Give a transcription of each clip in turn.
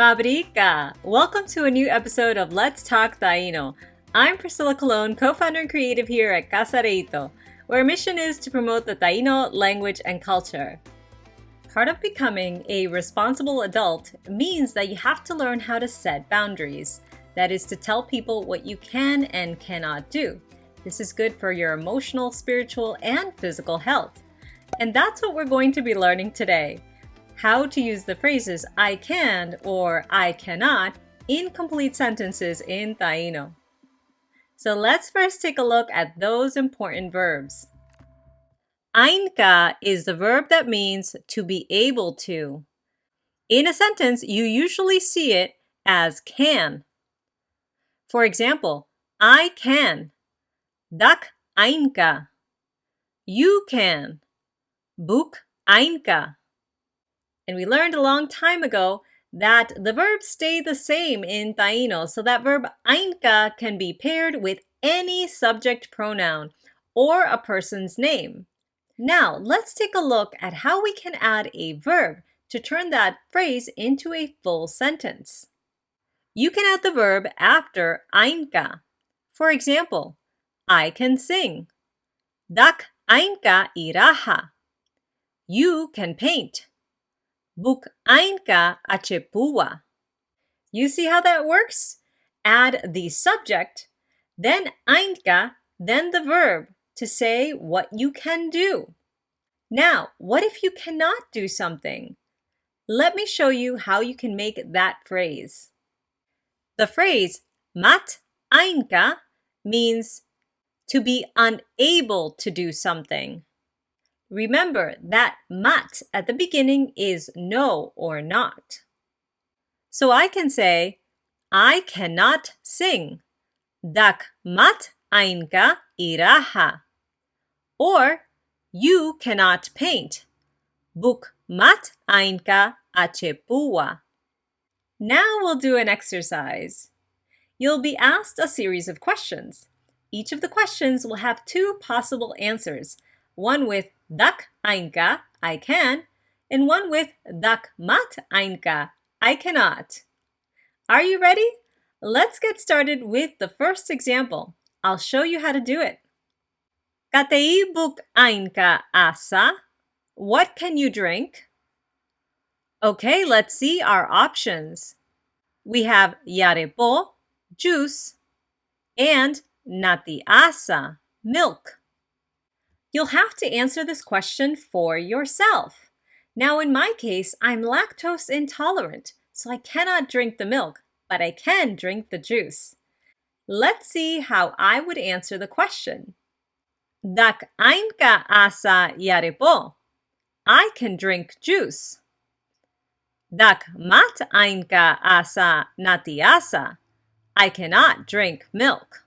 Mabrika! Welcome to a new episode of Let's Talk Taíno. I'm Priscilla Colon, co-founder and creative here at Casa, where our mission is to promote the Taíno language and culture. Part of becoming a responsible adult means that you have to learn how to set boundaries. That is to tell people what you can and cannot do. This is good for your emotional, spiritual, and physical health. And that's what we're going to be learning today. How to use the phrases I can or I cannot in complete sentences in Taíno. So let's first take a look at those important verbs. Áinka is the verb that means to be able to. In a sentence, you usually see it as can. For example, I can. Dak áinka. You can. Buk áinka. And we learned a long time ago that the verbs stay the same in Taíno, so that verb áinka can be paired with any subject pronoun or a person's name. Now, let's take a look at how we can add a verb to turn that phrase into a full sentence. You can add the verb after áinka. For example, I can sing. Dak áinka iraha. You can paint. Buk áinka achepua. You see how that works? Add the subject, then áinka, then the verb to say what you can do. Now, what if you cannot do something? Let me show you how you can make that phrase. The phrase mat áinka means to be unable to do something. Remember that mat at the beginning is no or not. So I can say, I cannot sing. Dak mat áinka iraha. Or, you cannot paint. Buk mat áinka achepua. Now we'll do an exercise. You'll be asked a series of questions. Each of the questions will have two possible answers. One with dak áinka, I can, and one with dak mat áinka, I cannot. Are you ready? Let's get started with the first example. I'll show you how to do it. Katei buk áinka asa. What can you drink? Okay, let's see our options. We have yarepo, juice, and nati asa, milk. You'll have to answer this question for yourself. Now, in my case, I'm lactose intolerant, so I cannot drink the milk, but I can drink the juice. Let's see how I would answer the question. Dak áinka asa yarepo. I can drink juice. Dak mat áinka asa nati asa. I cannot drink milk.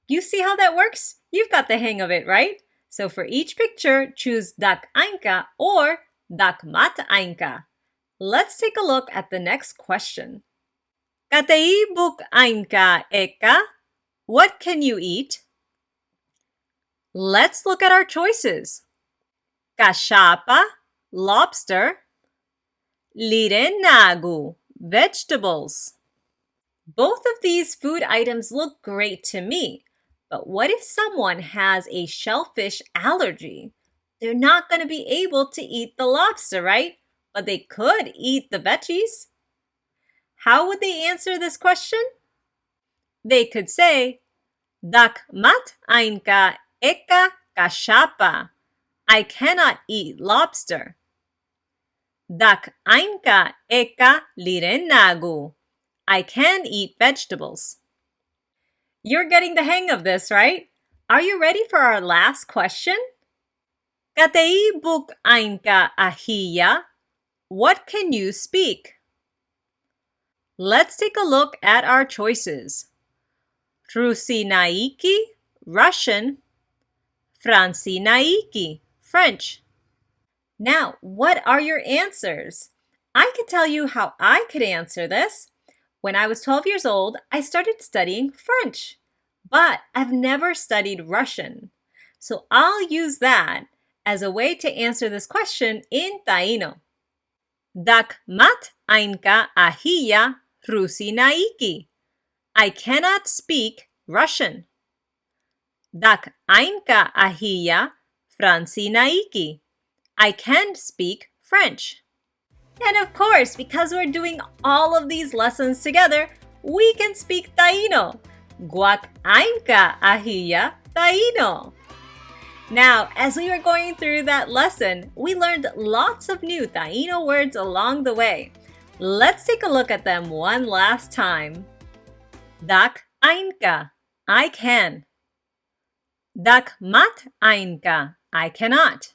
You see how that works? You've got the hang of it, right? So for each picture, choose dak áinka or dak mat áinka. Let's take a look at the next question. Katei buk áinka eka. What can you eat? Let's look at our choices. Kashapa, lobster. Lirenagu, vegetables. Both of these food items look great to me. But what if someone has a shellfish allergy? They're not going to be able to eat the lobster, right? But they could eat the veggies. How would they answer this question? They could say, Dak mat áinka eka kashapa. I cannot eat lobster. Dak áinka eka lirenagu. I can eat vegetables. You're getting the hang of this, right? Are you ready for our last question? Katei buk áinka ahiya. What can you speak? Let's take a look at our choices. Rusinaiki, Russian. Francinaiki, French. Now, what are your answers? I could tell you how I could answer this. When I was 12 years old, I started studying French, but I've never studied Russian. So I'll use that as a way to answer this question in Taíno. Dak mat áinka ahiya rusinaiki. I cannot speak Russian. Dak áinka ahiya francinaiki. I can speak French. And of course, because we're doing all of these lessons together, we can speak Taíno. Guac áinka ahiya Taíno. Now, as we were going through that lesson, we learned lots of new Taíno words along the way. Let's take a look at them one last time. Dak áinka, I can. Dak mat áinka, I cannot.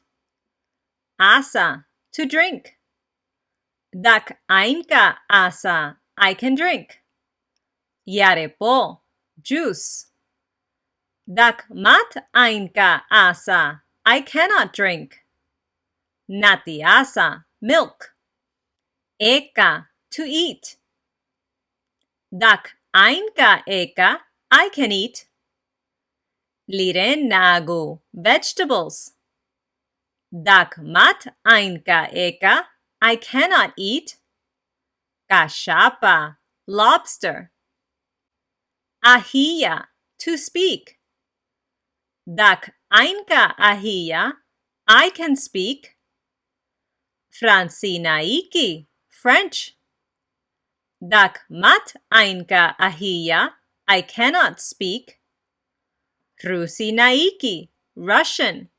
Asa, to drink. Dak áinka asa, I can drink. Yarepo, juice. Dak mat áinka asa, I cannot drink. Nati asa, milk. Eka, to eat. Dak áinka eka, I can eat. Liren nagu, vegetables. Dak mat áinka eka, I cannot eat. Kashapa, lobster. Ahiya, to speak. Dak áinka ahiya, I can speak. Francinaiki, French. Dak mat áinka ahiya, I cannot speak. Rusinaiki, Russian.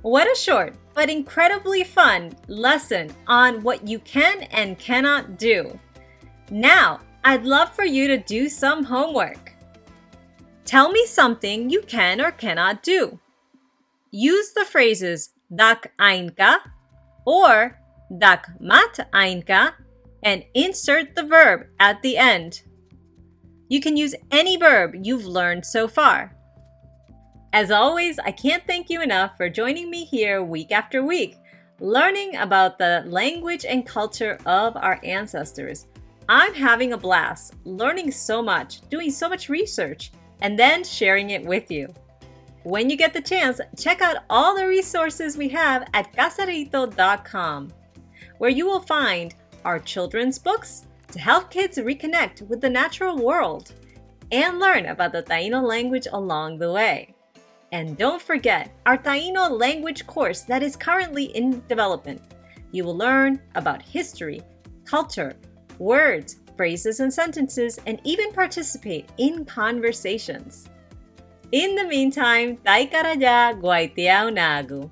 What a short but incredibly fun lesson on what you can and cannot do. Now, I'd love for you to do some homework. Tell me something you can or cannot do. Use the phrases dak áinka or dak mat áinka and insert the verb at the end. You can use any verb you've learned so far. As always, I can't thank you enough for joining me here week after week, learning about the language and culture of our ancestors. I'm having a blast, learning so much, doing so much research, and then sharing it with you. When you get the chance, check out all the resources we have at casarito.com, where you will find our children's books to help kids reconnect with the natural world and learn about the Taíno language along the way. And don't forget our Taíno language course that is currently in development. You will learn about history, culture, words, phrases and sentences, and even participate in conversations. In the meantime, Tay karaya guaitiao nagu.